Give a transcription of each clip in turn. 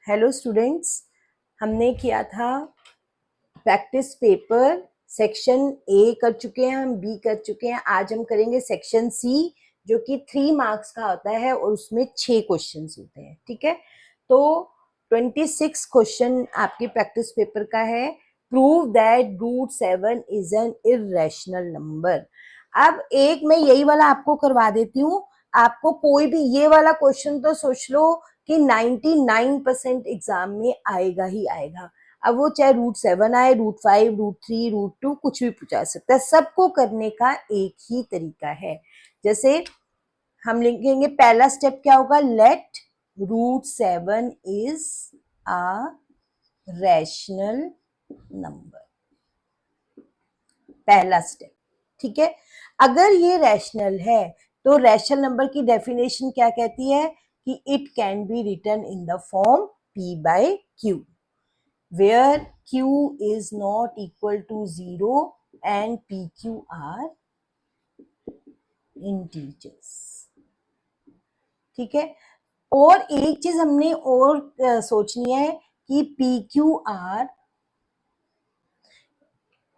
Hello students, हमने किया था प्रैक्टिस पेपर सेक्शन ए कर चुके हैं, हम बी कर चुके हैं। आज हम करेंगे सेक्शन सी जो कि 3 मार्क्स का होता है और उसमें 6 क्वेश्चंस होते हैं। ठीक है, तो 26 क्वेश्चन आपके प्रैक्टिस पेपर का है। Prove that root 7 is an irrational number. अब एक मैं यही वाला आपको करवा देती हूँ। आपको कोई भी ये वाला क्वेश्चन तो सोच लो कि 99% एग्जाम में आएगा ही आएगा। अब वो चाहे रूट 7 आए, रूट 5, रूट 3, रूट 2, कुछ भी पूछा सकता है। सबको करने का एक ही तरीका है। जैसे हम लिखेंगे, पहला स्टेप क्या होगा, let root 7 is a rational number. पहला स्टेप, ठीक है। अगर ये रैशनल है तो रैशनल नंबर की डेफिनेशन क्या कहती है कि it can be written in the form p by q, where q is not equal to 0 and pq are integers। ठीक है, और एक चीज हमने और सोचनी है कि pqr,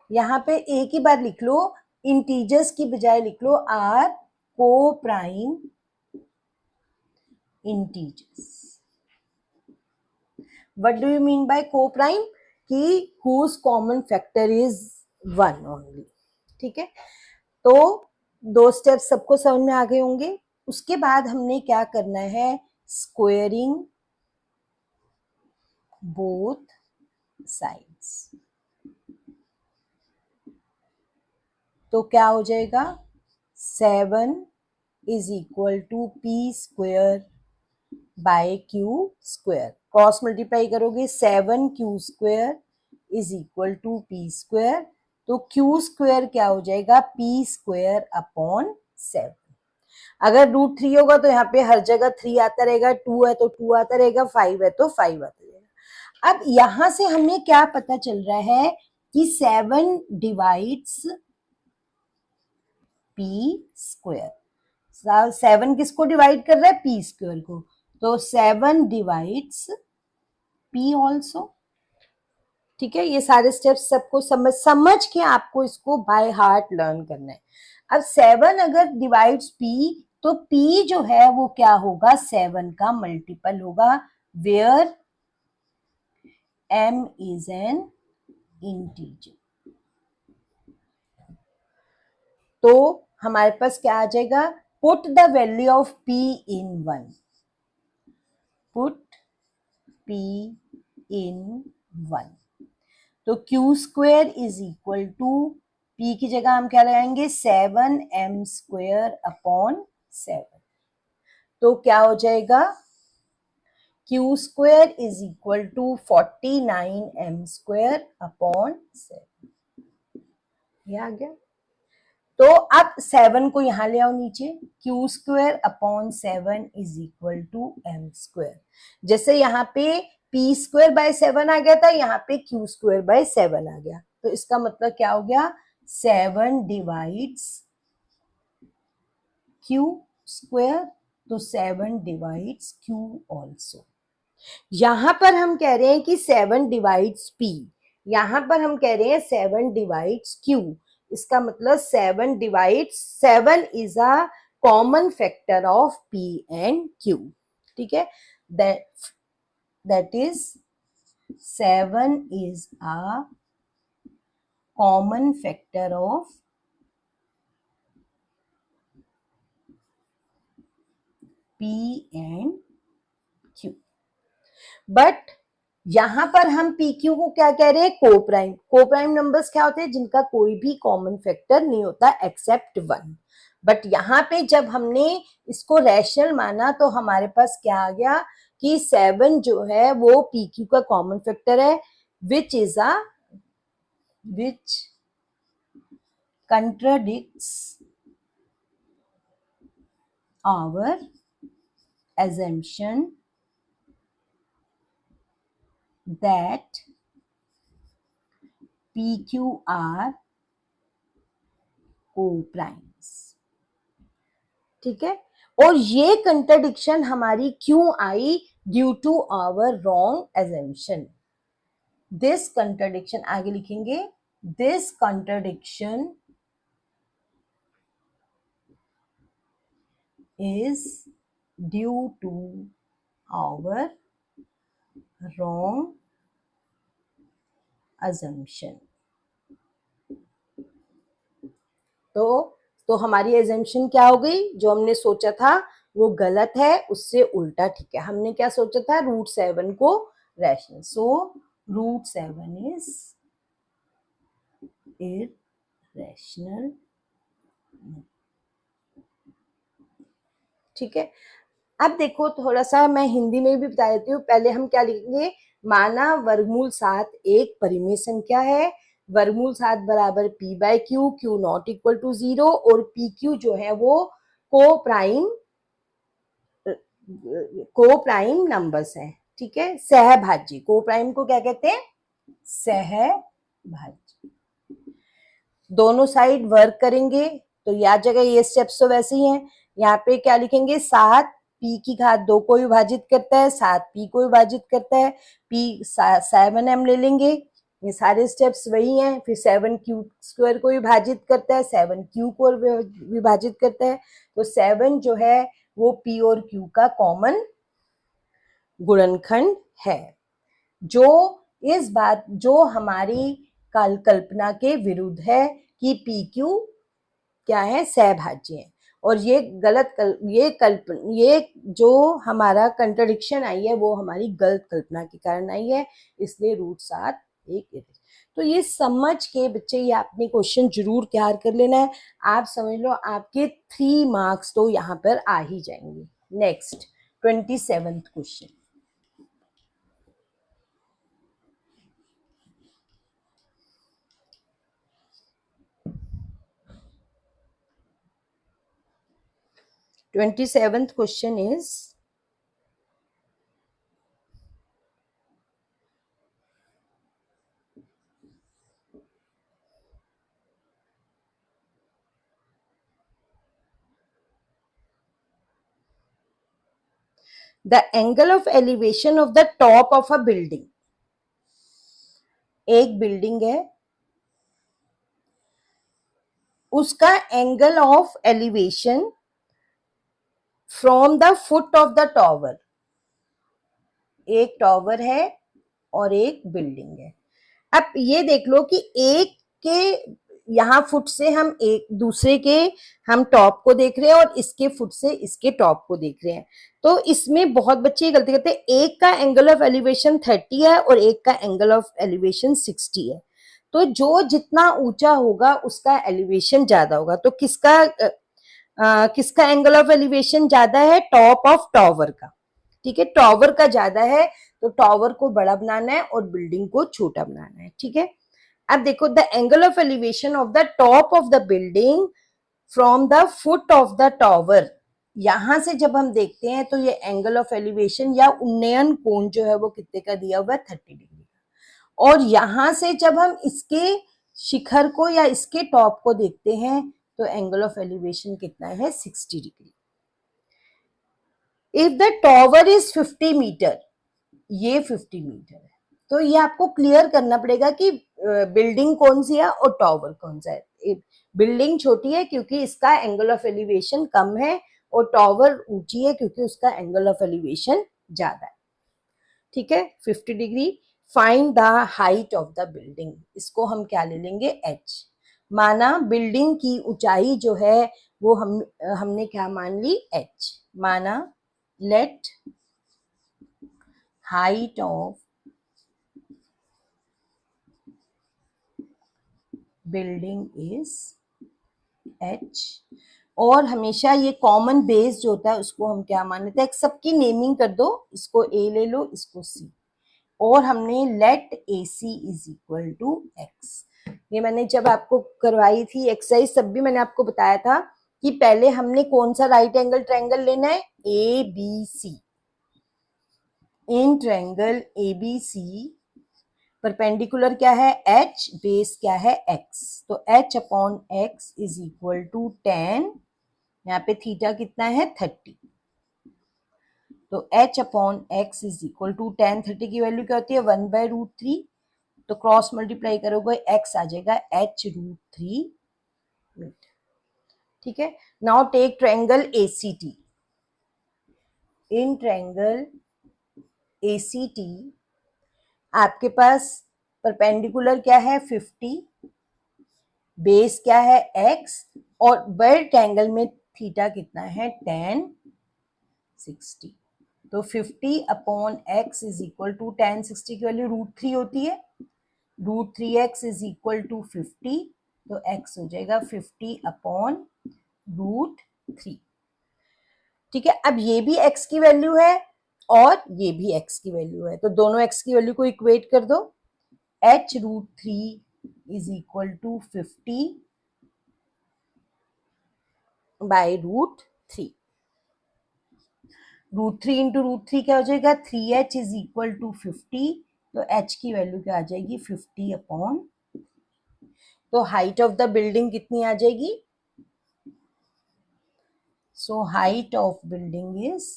यहां पे एक ही बार लिख लो, इंटीजर्स की बजाय लिख लो are coprime integers. What do you mean by coprime? कि whose common factor is 1 only. ठीक है, तो 2 स्टेप सबको समझ में आ गए होंगे। उसके बाद हमने क्या करना है, स्क्वायरिंग बोथ साइड्स। तो क्या हो जाएगा, 7 is equal to P square by Q square. Cross multiply करोगे, 7q square is equal to P square. तो q स्क्वायर क्या हो जाएगा, p स्क्वायर अपॉन 7। अगर रूट 3 होगा तो यहाँ पे हर जगह 3 आता रहेगा, 2 है तो 2 आता रहेगा, 5 है तो 5 आता रहेगा। अब यहां से हमें क्या पता चल रहा है कि 7 डिवाइड्स p स्क्वायर। 7 किसको डिवाइड कर रहा है, p स्क्वायर को। तो 7 डिवाइड्स p ऑल्सो। ठीक है, ये सारे स्टेप्स सबको समझ के आपको इसको बाय हार्ट लर्न करना है। अब 7 अगर डिवाइड्स p, तो p जो है वो क्या होगा, 7 का मल्टीपल होगा, where m is an integer. तो हमारे पास क्या आ जाएगा, put the value of p in 1, put p in 1। तो q square is equal to, p की जगह हम क्या लगाएंगे, 7m स्क्वायर अपॉन 7। तो क्या हो जाएगा, q square is equal to 49m square upon 7। ये आ गया। तो अब 7 को यहां ले आओ नीचे, q square upon 7 is equal to m square. जैसे यहाँ पे p स्क्वायर बाय 7 आ गया था, यहाँ पे q स्क्वायर बाय 7 आ गया। तो इसका मतलब क्या हो गया, 7 डिवाइड्स q स्क्वायर, तो 7 डिवाइड्स q ऑल्सो। यहां पर हम कह रहे हैं कि 7 डिवाइड्स p, यहां पर हम कह रहे हैं 7 डिवाइड्स q। इसका मतलब 7 divides, 7 is a common factor of p and q। ठीक है, that is 7 is a common factor of p and q। But यहां पर हम PQ को क्या कह रहे हैं, को प्राइम। को प्राइम नंबर्स क्या होते हैं, जिनका कोई भी कॉमन फैक्टर नहीं होता एक्सेप्ट 1। बट यहाँ पे जब हमने इसको रैशनल माना तो हमारे पास क्या आ गया कि 7 जो है वो PQ का कॉमन फैक्टर है, विच contradicts our assumption that PQ are co-primes। ठीक है, और ये कंट्राडिक्शन हमारी क्यों आई, due to our wrong assumption. This contradiction, आगे लिखेंगे this contradiction is due to our wrong assumption। तो हमारी एजम्पशन क्या हो गई, जो हमने सोचा था वो गलत है, उससे उल्टा ठीक है। हमने क्या सोचा था, √7 को रैशनल, सो √7 इज इरैशनल। ठीक है, अब देखो थोड़ा सा मैं हिंदी में भी बता देती हूँ। पहले हम क्या लिखेंगे, माना वर्गमूल 7 एक परिमेय संख्या है, वर्गमूल 7 बराबर p by Q, Q not equal to 0, और पी क्यू जो है वो को प्राइम नंबर्स है। ठीक है, सहभाज्य, को प्राइम को क्या कहते हैं, सहभाज्य। दोनों साइड वर्क करेंगे तो याद जगह ये स्टेप्स तो वैसे ही हैं। यहाँ पे क्या लिखेंगे, 7 p की घात 2 को विभाजित करता है, 7 p को विभाजित करता है, p 7m ले लेंगे, ये सारे स्टेप्स वही हैं। फिर 7q² को विभाजित करता है, 7q को विभाजित करता है, तो 7 जो है वो p और q का कॉमन गुणनखंड है, जो इस बात जो हमारी कल्पना के विरुद्ध है कि पी क्यू क्या है, सहभाज्य है। और ये गलत ये जो हमारा कंट्रडिक्शन आई है वो हमारी गलत कल्पना के कारण आई है, इसलिए √7 एक। तो ये समझ के बच्चे ये आपने क्वेश्चन जरूर तैयार कर लेना है। आप समझ लो आपके 3 मार्क्स तो यहाँ पर आ ही जाएंगे। Next 27th question. Twenty-seventh question is the angle of elevation of the top of a building। एक बिल्डिंग है, उसका angle of elevation from the foot of the tower, एक टॉवर है और एक बिल्डिंग है। अब ये देख लो कि एक के यहाँ फुट से हम एक दूसरे के हम टॉप को देख रहे हैं और इसके फुट से इसके टॉप को देख रहे हैं। तो इसमें बहुत बच्चे गलती करते हैं, एक का एंगल ऑफ एलिवेशन 30 है और एक का एंगल ऑफ एलिवेशन 60 है। तो जो जितना ऊंचा होगा उसका एलिवेशन ज्यादा होगा। तो किसका एंगल ऑफ एलिवेशन ज्यादा है, टॉप ऑफ टॉवर का। ठीक है, टॉवर का ज्यादा है, तो टॉवर को बड़ा बनाना है और बिल्डिंग को छोटा बनाना है। ठीक है, अब देखो the angle of elevation of the top of the building from the foot of the tower, यहां से जब हम देखते हैं तो ये एंगल ऑफ एलिवेशन या उन्नयन कोण जो है वो कितने का दिया हुआ है, 30 डिग्री का। और यहां से जब हम इसके शिखर को या इसके टॉप को देखते हैं तो एंगल ऑफ एलिवेशन कितना है, 60 degree. If the tower is 50 metre, ये 50 मीटर है, तो ये आपको क्लियर करना पड़ेगा कि बिल्डिंग कौन सी है और टॉवर कौन सा है। बिल्डिंग छोटी है क्योंकि इसका एंगल ऑफ एलिवेशन कम है, और टॉवर ऊंची है क्योंकि उसका एंगल ऑफ एलिवेशन ज्यादा है। ठीक है, 50 degree. Find the height of the building, इसको हम क्या ले लेंगे, h। माना बिल्डिंग की ऊंचाई जो है वो हमने क्या मान ली, h। माना let height of building is h, और हमेशा ये कॉमन बेस जो होता है उसको हम क्या मान लेते हैं, सबकी नेमिंग कर दो, इसको a ले लो, इसको c, और हमने let AC is equal to x। ये मैंने जब आपको करवाई थी एक्सरसाइज तब भी मैंने आपको बताया था कि पहले हमने कौन सा राइट एंगल ट्रायंगल लेना है, ABC। In triangle ABC perpendicular क्या है, h, बेस क्या है, x। तो h upon x is equal to 10, यहाँ पे थीटा कितना है, 30। तो h upon x is equal to tan 30 की वैल्यू क्या होती है 1/√3, तो क्रॉस मल्टीप्लाई करोगे x आ जाएगा h√3 मीटर। ठीक है, now take triangle ACT। In triangle ACT आपके पास परपेंडिकुलर क्या है 50, बेस क्या है x, और बर्ड एंगल में थीटा कितना है tan 60। तो 50 upon x is equal to tan 60 की वैल्यू √3 होती है, √3x इज इक्वल टू 50, तो x हो जाएगा 50 अपॉन √3। ठीक है, अब ये भी x की वैल्यू है और ये भी x की वैल्यू है, तो दोनों x की वैल्यू को इक्वेट कर दो। h√3 is equal to 50 by √3। √3 into √3 क्या हो जाएगा 3h इज इक्वल टू 50, तो h की वैल्यू क्या आ जाएगी 50 अपॉन, तो हाइट ऑफ द बिल्डिंग कितनी आ जाएगी, so height of building is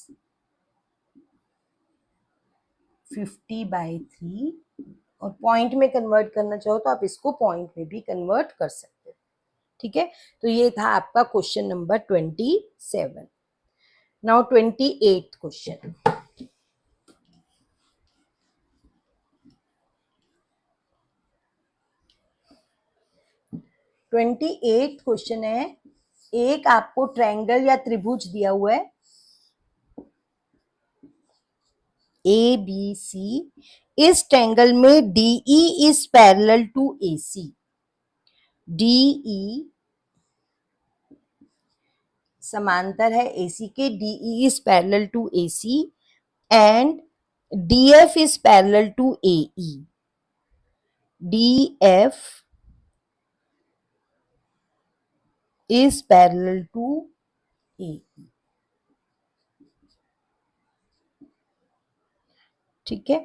50/3, और पॉइंट में कन्वर्ट करना चाहो तो आप इसको पॉइंट में भी कन्वर्ट कर सकते हो। ठीक है, तो ये था आपका question number 27। Now 28th question. 28th question है, एक आपको ट्रायंगल या त्रिभुज दिया हुआ है ABC, इस ट्रायंगल में DE is parallel to AC, DE समांतर है AC के, DE is parallel to AC and DF is parallel to AE, DF is parallel to AE। ठीक है,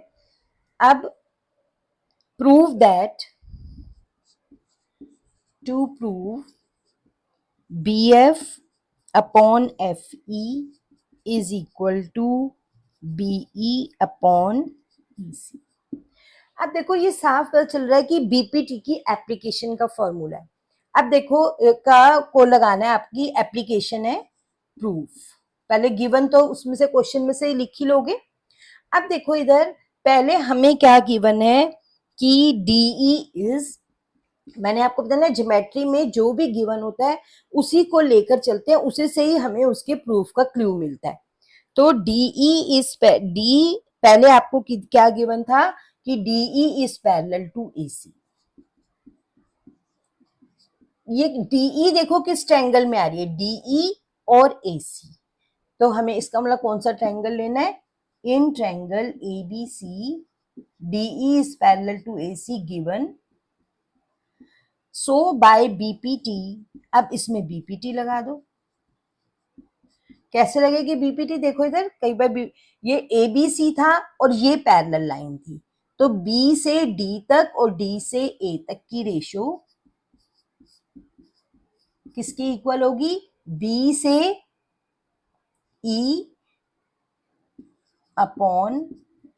अब prove that, to prove BF upon FE is equal to BE upon EC। अब देखो ये साफ पता चल रहा है कि BPT की एप्लीकेशन का फॉर्मूला है। अब देखो का को लगाना है, आपकी एप्लीकेशन है प्रूफ, पहले गिवन तो उसमें से क्वेश्चन में से लिख ही लोगे। अब देखो इधर पहले हमें क्या गिवन है कि DE इज, मैंने आपको बताया ज्योमेट्री में जो भी गिवन होता है उसी को लेकर चलते हैं, उसी से ही हमें उसके प्रूफ का क्लू मिलता है। तो DE इज डी, पहले आपको क्या गिवन था कि DE is parallel to AC। ये DE देखो किस ट्रायंगल में आ रही है, DE और AC, तो हमें इसका मतलब कौन सा ट्रायंगल लेना है, in triangle ABC DE is parallel to AC given, so by BPT, अब इसमें BPT लगा दो। कैसे लगेगी BPT, देखो इधर कई बार ये ABC था और ये पैरेलल लाइन थी, तो B से D तक और D से A तक की रेशो किसकी इक्वल होगी, B से E अपॉन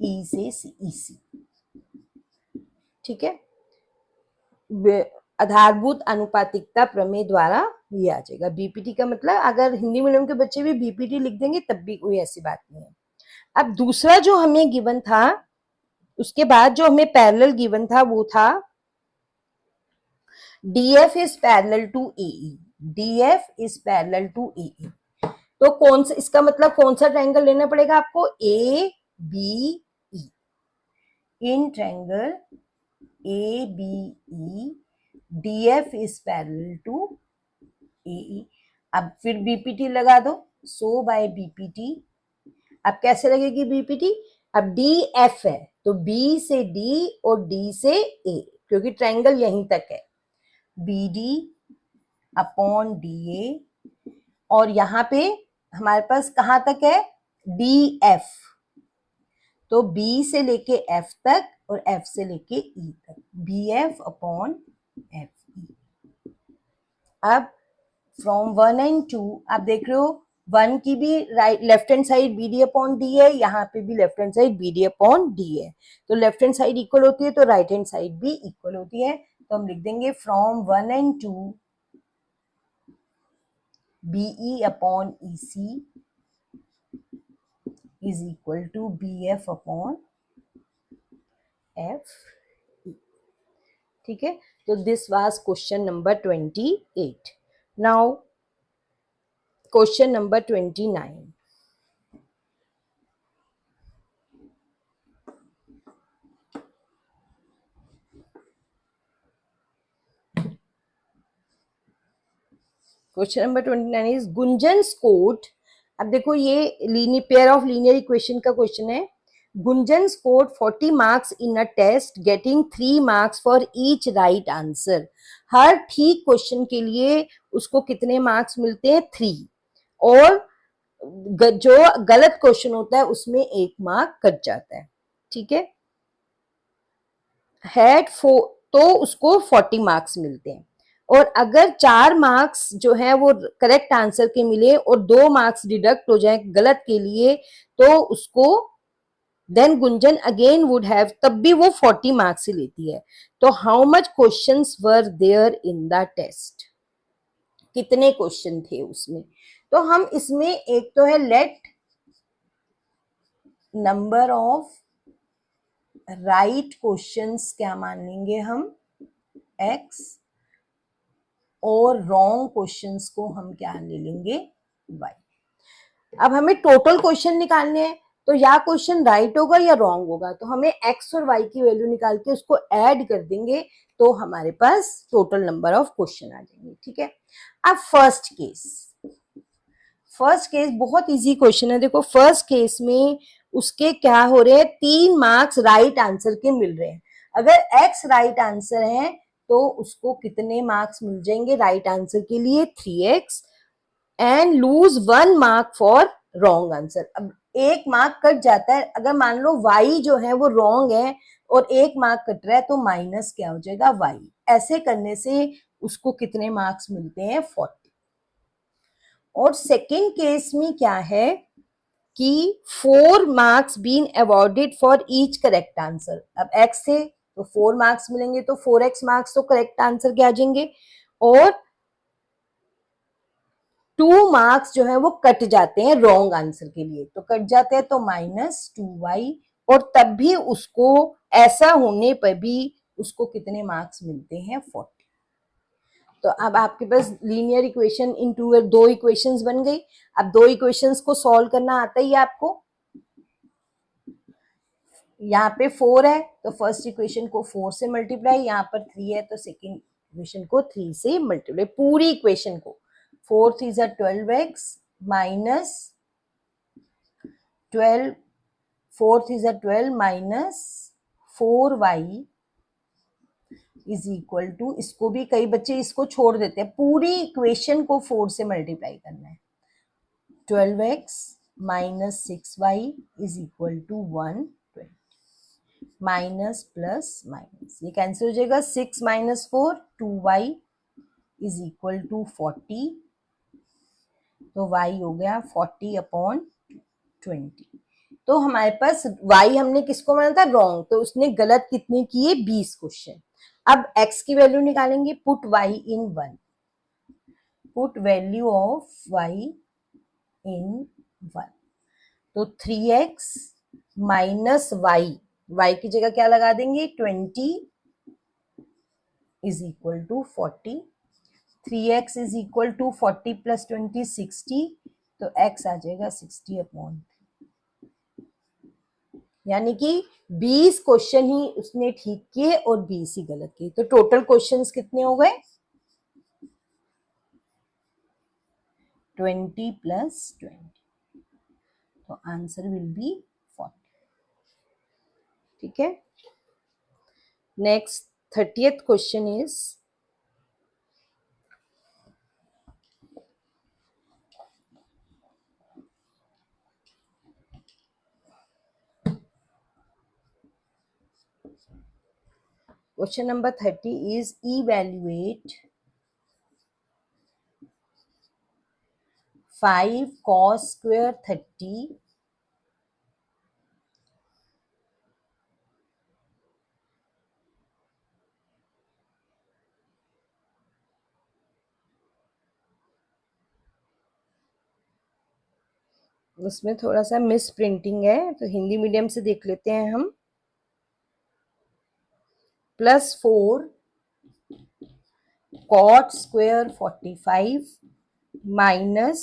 E से EC। ठीक है, आधारभूत अनुपातिकता प्रमेय द्वारा ये आ जाएगा। BPT का मतलब अगर हिंदी मीडियम के बच्चे भी BPT लिख देंगे तब भी कोई ऐसी बात नहीं है। अब दूसरा जो हमें गिवन था, उसके बाद जो हमें पैरेलल गिवन था वो था DF is parallel to AE, DF is parallel to AE। तो कौन सा, इसका मतलब कौन सा ट्रायंगल लेना पड़ेगा आपको, ABE। In triangle ABE DF is parallel to AE। अब फिर BPT लगा दो, सो बाय BPT, अब कैसे लगेगी BPT, अब DF है तो B से D और D से A, क्योंकि ट्रायंगल यहीं तक है, BD अपॉन DA, और यहां पे हमारे पास कहां तक है DF, तो B से लेके F तक और F से लेके E तक, BF अपॉन FE। अब फ्रॉम 1 and 2 आप देख रहे हो 1 की भी right left hand side B D upon D है, यहाँ पे भी left hand side B D upon D है, तो लेफ्ट हैंड साइड इक्वल होती है तो राइट हैंड साइड भी इक्वल होती है, तो हम लिख देंगे from 1 and 2 BE upon EC is equal to BF upon F. ठीक है, तो this was question number 28. Now question number 29. Question number 29 is Gunjan's coat. अब देखो ये linear pair of linear equation का क्वेश्चन है. Gunjan scored 40 marks in a test, getting 3 marks for each right answer. हर ठीक question के लिए उसको कितने मार्क्स मिलते हैं? 3. और जो गलत क्वेश्चन होता है उसमें 1 मार्क कट जाता है. ठीक है, हैड तो उसको 40 मार्क्स मिलते हैं. और अगर 4 मार्क्स जो है वो करेक्ट आंसर के मिले और 2 मार्क्स डिडक्ट हो जाए गलत के लिए, तो उसको then Gunjan again would have, तब भी वो 40 मार्क्स ही लेती है. तो how much questions were there in the test? कितने क्वेश्चन थे उसमें? तो हम इसमें एक तो है let number of right questions क्या मानेंगे हम? x, और रॉन्ग क्वेश्चंस को हम क्या ले लेंगे? y. अब हमें टोटल क्वेश्चन निकालने हैं, तो या क्वेश्चन राइट होगा या रॉन्ग होगा, तो हमें x और y की वैल्यू निकाल के उसको ऐड कर देंगे, तो हमारे पास टोटल नंबर ऑफ क्वेश्चन आ जाएंगे. ठीक है, अब फर्स्ट केस बहुत इजी क्वेश्चन है. देखो फर्स्ट केस में उसके क्या हो रहे हैं? 3 मार्क्स राइट आंसर के मिल रहे हैं. अगर x राइट आंसर है तो उसको कितने मार्क्स मिल जाएंगे राइट आंसर के लिए? 3x. And lose 1 mark for wrong answer. अब 1 मार्क कट जाता है. अगर मान लो y जो है वो रॉन्ग है और 1 मार्क कट रहा है, तो माइनस क्या हो जाएगा? y. ऐसे करने से उसको कितने मार्क्स मिलते हैं? 40. और सेकेंड केस में क्या है कि 4 marks been awarded for each correct answer. अब x से तो 4 मार्क्स मिलेंगे, तो 4x मार्क्स तो करेक्ट आंसर के आ जाएंगे, और 2 मार्क्स जो है वो कट जाते हैं रॉन्ग आंसर के लिए, तो कट जाते हैं, तो -2y. और तब भी उसको, ऐसा होने पर भी उसको कितने मार्क्स मिलते हैं? 40. तो अब आपके पास linear equation in two 2 equations बन गई. अब 2 इक्वेशंस को सॉल्व करना आता ही है आपको. यहाँ पे 4 है तो फर्स्ट इक्वेशन को 4 से मल्टीप्लाई, यहाँ पर 3 है तो सेकेंड इक्वेशन को 3 से मल्टीप्लाई. पूरी इक्वेशन को 4 3 जा 12x माइनस 12, 4 3 जा 12 minus 4y is equal to, इसको भी कई बच्चे इसको छोड़ देते हैं, पूरी इक्वेशन को 4 से मल्टीप्लाई करना है. 12x minus 6y is equal to 120. Minus plus minus ये कैंसिल हो जाएगा. 6 minus 4 2y is equal to 40. तो y हो गया 40 अपॉन 20. तो हमारे पास y हमने किसको माना था? रॉन्ग. तो उसने गलत कितने किए? 20 क्वेश्चन. अब x की वैल्यू निकालेंगे. Put y in 1. Put value of y इन 1. तो 3x माइनस y की जगह क्या लगा देंगे? 20 is equal to 40. 3x is equal to 40 plus 20 60. तो x आ जाएगा 60 अपॉन, यानी कि 20 क्वेश्चन ही उसने ठीक किए और 20 ही गलत किए. तो टोटल क्वेश्चंस कितने हो गए? 20 प्लस 20. तो आंसर विल बी 40. ठीक है, next 30th question is question number 30 is evaluate 5 cos square 30 उसमें थोड़ा सा मिस प्रिंटिंग है तो हिंदी मीडियम से देख लेते हैं हम। +4 cot square 45 माइनस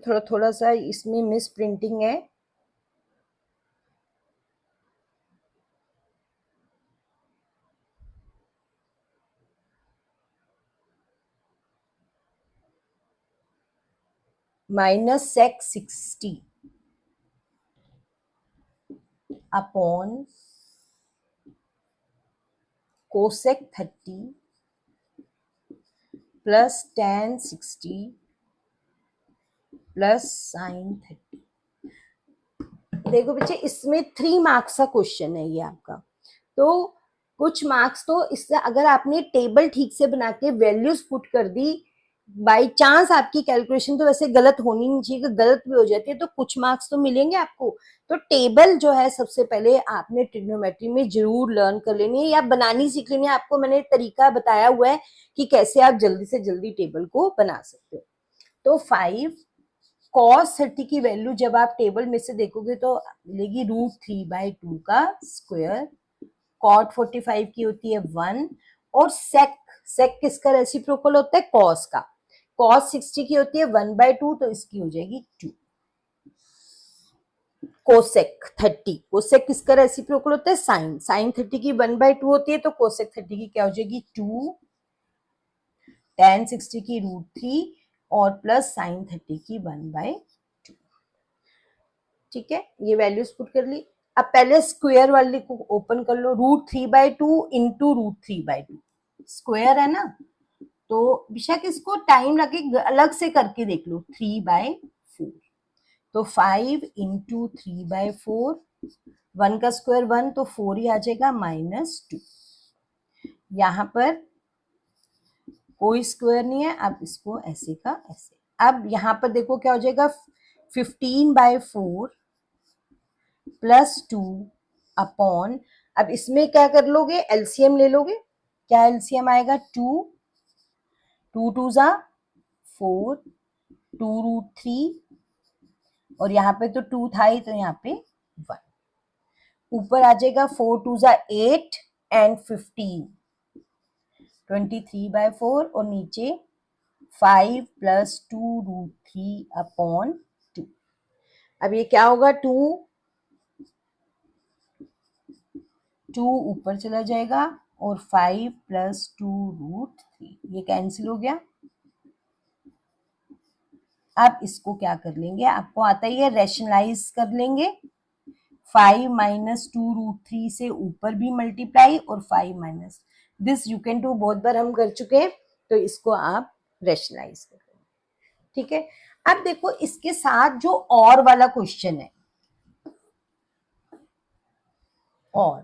थोड़ा थोड़ा सा इसमें मिस प्रिंटिंग है, minus sec 60 upon cosec 30 plus tan 60 plus sin 30। देखो बच्चे इसमें 3 मार्क्स का क्वेश्चन है ये आपका, तो कुछ मार्क्स तो इससे अगर आपने टेबल ठीक से बना के वैल्यूज पुट कर दी, बाई चांस आपकी कैलकुलेशन तो वैसे गलत होनी नहीं चाहिए, गलत भी हो जाती है तो कुछ मार्क्स तो मिलेंगे आपको। तो टेबल जो है सबसे पहले आपने ट्रिग्नोमेट्री में जरूर लर्न कर लेनी है या बनानी सीख लेनी है। आपको मैंने तरीका बताया हुआ है कि कैसे आप जल्दी से जल्दी टेबल को बना सकते हो। तो 5 cos 30 की वैल्यू जब आप टेबल में से देखोगे तो मिलेगी √3/2 का स्क्वायर, cot 45 की होती है 1 और sec किसका रेसिप्रोकल होता है, cos का, cos 60 की होती है 1/2 तो इसकी हो जाएगी 2। cosec 30, cosec किसका रेसिप्रोकल होता है, sin 30 की 1/2 होती है तो cosec 30 की क्या हो जाएगी 2, tan 60 की √3 और प्लस sin 30 की 1/2। ठीक है, ये वैल्यूज पुट कर ली। अब पहले स्क्वायर वाले को ओपन कर लो, √3/2 इंटू √3/2 स्क्वायर है ना, तो बेशक इसको टाइम लगे अलग से करके देख लो, 3/4 तो 5 इंटू 3/4, 1 का स्क्वायर 1 तो 4 ही आ जाएगा -2। यहाँ पर कोई स्क्वायर नहीं है, अब इसको ऐसे का ऐसे। अब यहाँ पर देखो क्या हो जाएगा, 15/4 +2 अपॉन, अब इसमें क्या कर लोगे, एलसीएम ले लोगे, क्या एलसीएम आएगा 2 2 × 4 2√3 और यहाँ पे तो 2 था ही तो यहाँ पे 1, ऊपर आ जाएगा 4 2 8 एंड 15 23/4 और नीचे 5 + 2√3 अपॉन 2। अब ये क्या होगा, 2 ऊपर चला जाएगा और 5 + 2√3 ये कैंसिल हो गया। अब इसको क्या कर लेंगे, आपको आता ही है, रैशनलाइज कर लेंगे। 5 - 2√3 से ऊपर भी मल्टीप्लाई और 5 minus this you can do, बहुत बार हम कर चुके हैं तो इसको आप रैशनलाइज कर लेंगे। ठीक है, अब देखो इसके साथ जो और वाला क्वेश्चन है, और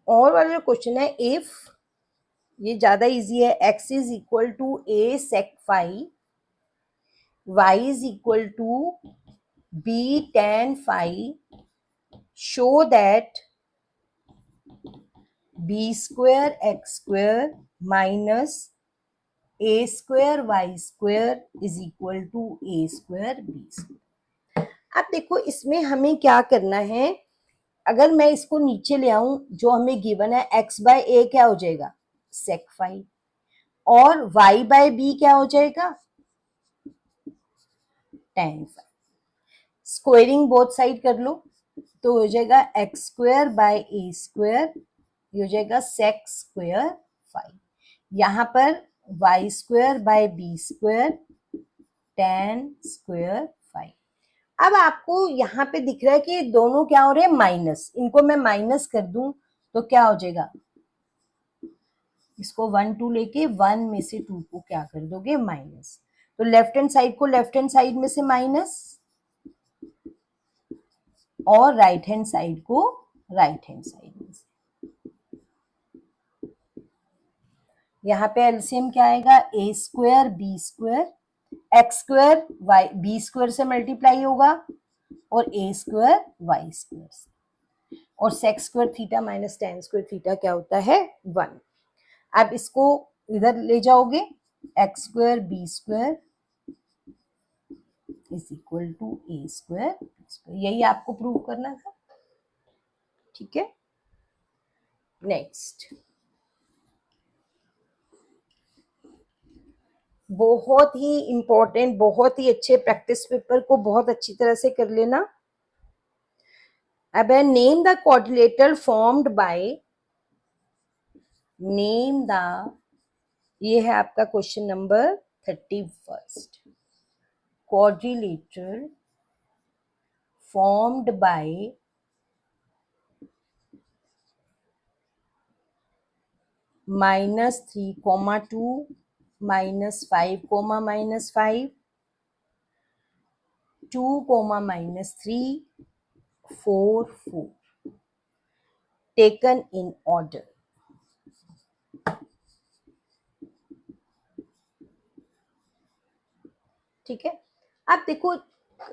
वाला जो क्वेश्चन है, इफ, ये ज्यादा इजी है, x is equal to a sec phi, y is equal to b tan phi, show that b square x square minus a square y square is equal to a square b square. अब देखो इसमें हमें क्या करना है, अगर मैं इसको नीचे ले आऊं, जो हमें गिवन है x/a क्या हो जाएगा, sec phi, और y/b क्या हो जाएगा, tan phi। Squaring both side कर लो तो हो जाएगा x square by a square, ये हो जाएगा sec स्क्वायर phi। यहाँ पर y square by b square tan square phi। अब आपको यहाँ पे दिख रहा है कि दोनों क्या हो रहे हैं, माइनस, इनको मैं माइनस कर दूं तो क्या हो जाएगा, इसको 1 2 लेके 1 में से 2 को क्या कर दोगे, माइनस, तो लेफ्ट हैंड साइड को लेफ्ट हैंड साइड में से माइनस और राइट हैंड साइड को राइट हैंड साइड में से। यहाँ पे एलसीएम क्या आएगा, A square B square, X square Y B square से मल्टीप्लाई होगा और ए स्क्वायर वाई स्क्वायर से, और sec square theta minus tan square theta क्या होता है 1। अब इसको इधर ले जाओगे, X square B square is equal to A square, यही आपको प्रूव करना था, ठीक है। नेक्स्ट, बहुत ही इंपॉर्टेंट, बहुत ही अच्छे प्रैक्टिस पेपर को बहुत अच्छी तरह से कर लेना। अब है name the quadrilateral formed by, name the, ये है आपका question number 31, quadrilateral formed by -3, -2, -5, -5, 2, -3, 4, 4, taken in order। ठीक है, अब देखो,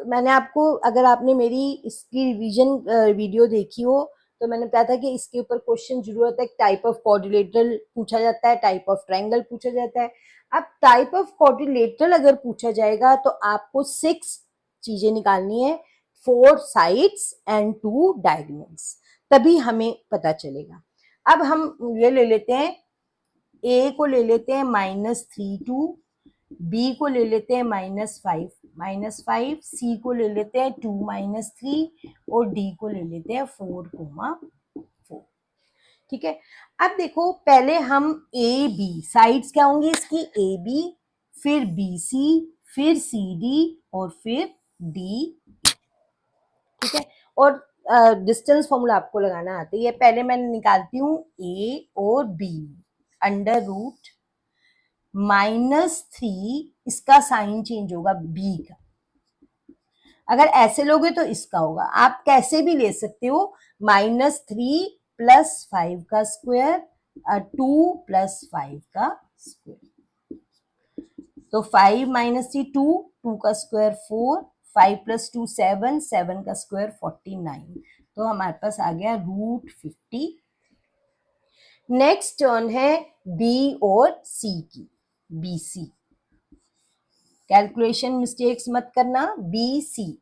मैंने आपको, अगर आपने मेरी इसकी रिवीजन वीडियो देखी हो तो मैंने बताया था कि इसके ऊपर क्वेश्चन जरूर आता है। टाइप ऑफ क्वाड्रिलेटरल पूछा जाता है, टाइप ऑफ ट्रायंगल पूछा जाता है। अब टाइप ऑफ क्वाड्रिलेटरल अगर पूछा जाएगा तो आपको 6 चीजें निकालनी है, 4 साइड्स एंड 2 डायगोनल्स, तभी हमें पता चलेगा। अब हम ये ले लेते हैं, ए को ले लेते हैं -3, 2, बी को ले लेते हैं -5, सी को ले लेते हैं 2, -3 और डी को ले लेते हैं 4, 4। ठीक है, अब देखो पहले हम ए बी, साइड्स क्या होंगी इसकी, ए बी, फिर बी सी, फिर सी डी और फिर डी। ठीक है, और डिस्टेंस फॉर्मूला आपको लगाना आती है। पहले मैं निकालती हूँ ए और बी, √-3, इसका साइन चेंज होगा बी का, अगर ऐसे लोगे तो इसका होगा। आप कैसे भी ले सकते हो, -3 + 5 का स्क्वायर, 2 + 5 का स्क्वायर, तो 5 - 3 2, 2 का स्क्वायर 4, 5 + 2 7, 7 का स्क्वायर 49, तो हमारे पास आ गया √50। नेक्स्ट टर्न है बी और सी की, बी सी, कैलकुलेशन मिस्टेक्स मत करना, बी सी।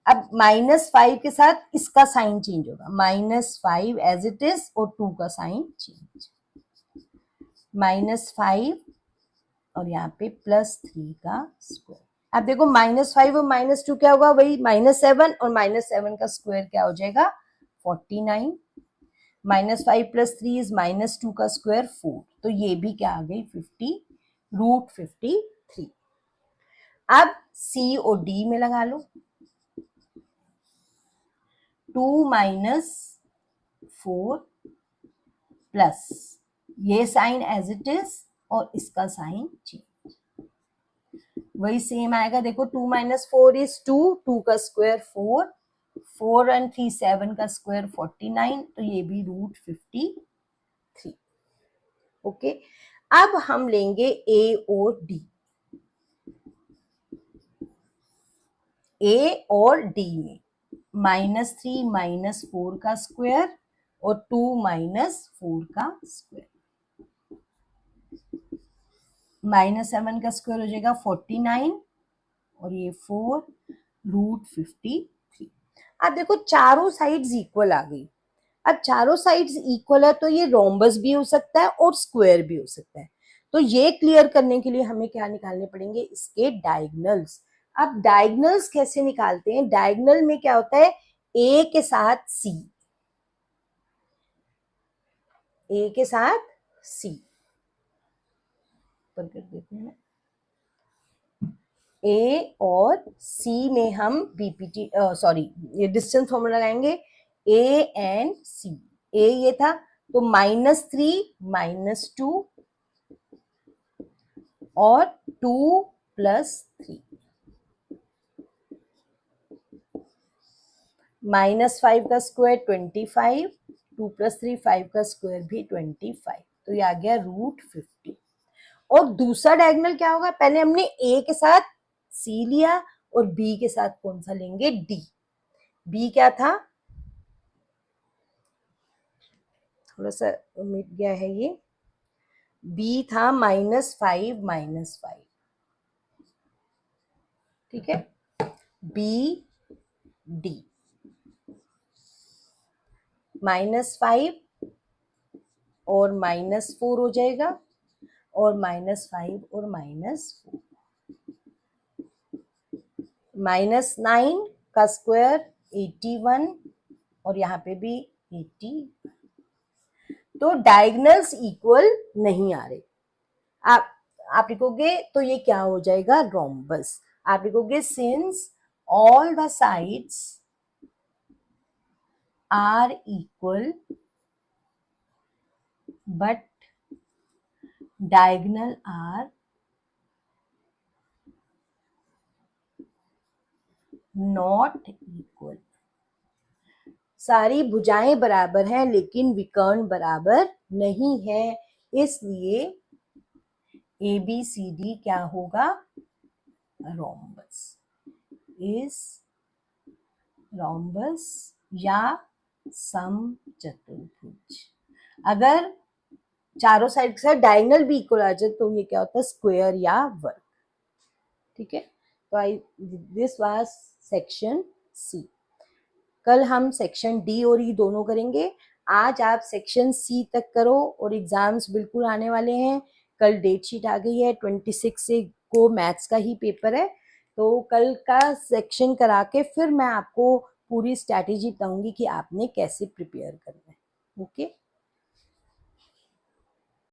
अब -5 के साथ इसका साइन चेंज होगा, -5 एज इट इज और 2 का साइन चेंज, -5 और यहाँ पे +3 का स्क्वायर। अब देखो -5 और -2 क्या होगा, वही -7 और -7 का स्क्वायर क्या हो जाएगा 49, -5 + 3 इज -2 का स्क्वायर 4, तो ये भी क्या आ गई 50, √53। अब सी और डी में लगा लो, 2 - 4 प्लस ये साइन एज इट इज और इसका साइन चेंज, वही सेम आएगा। देखो 2 - 4 इज 2, 2 का स्क्वायर 4, 4 और 3 7 का स्क्वायर 49, तो ये भी √53। ओके, अब हम लेंगे ए और डी, ए और डी में -3 - 4 का स्क्वायर और 2 - 4 का स्क्वायर, -7 का स्क्वायर हो जाएगा 49 और ये 4 √53। अब देखो चारों साइड्स इक्वल आ गई। अब चारों साइड्स इक्वल है तो ये रोम्बस भी हो सकता है और स्क्वायर भी हो सकता है। तो ये क्लियर करने के लिए हमें क्या निकालने पड़ेंगे, इसके डायगोनल्स। अब डायगोनल्स कैसे निकालते हैं, डायगोनल में क्या होता है, ए के साथ सी, ए के साथ सी कर देते हैं, ए और सी में हम बीपीटी सॉरी ये डिस्टेंस फॉर्मूला लगाएंगे, ए एंड सी। ए ये था तो -3 - 2 और 2 +3, -5 का स्क्वायर 25, 2 + 3 5 का स्क्वायर भी 25, तो ये आ गया √50। और दूसरा डायगोनल क्या होगा, पहले हमने ए के साथ सी लिया और बी के साथ कौन सा लेंगे, डी। बी क्या था, थोड़ा सा मिट गया है ये, बी था -5 -5, ठीक है, बी डी -5 और -4 हो जाएगा, और -5 और -4, -9 का स्क्वायर 81 और यहाँ पे भी 80। तो डायगोनल्स इक्वल नहीं आ रहे। आप लिखोगे तो ये क्या हो जाएगा, रोम्बस। आप लिखोगे since all the sides are equal but diagonal are not equal. सारी भुजाएं बराबर हैं लेकिन विकर्ण बराबर नहीं है, इसलिए ABCD क्या होगा, रोम्बस। इस रोम्बस या समचतुर्भुज। अगर चारों साइड के साथ डायगोनल भी इक्वल आ जाए तो ये क्या होता है, स्क्वायर या वर्ग। ठीक है, तो दिस वाज सेक्शन सी। कल हम सेक्शन डी और ई दोनों करेंगे। आज आप सेक्शन सी तक करो और एग्जाम्स बिल्कुल आने वाले हैं। कल डेट शीट आ गई है, 26 से को मैथ्स का ही पेपर है, तो कल का सेक्शन करा के फिर मैं आपको पूरी स्ट्रैटेजी बताऊंगी कि आपने कैसे प्रिपेयर करना है। ओके।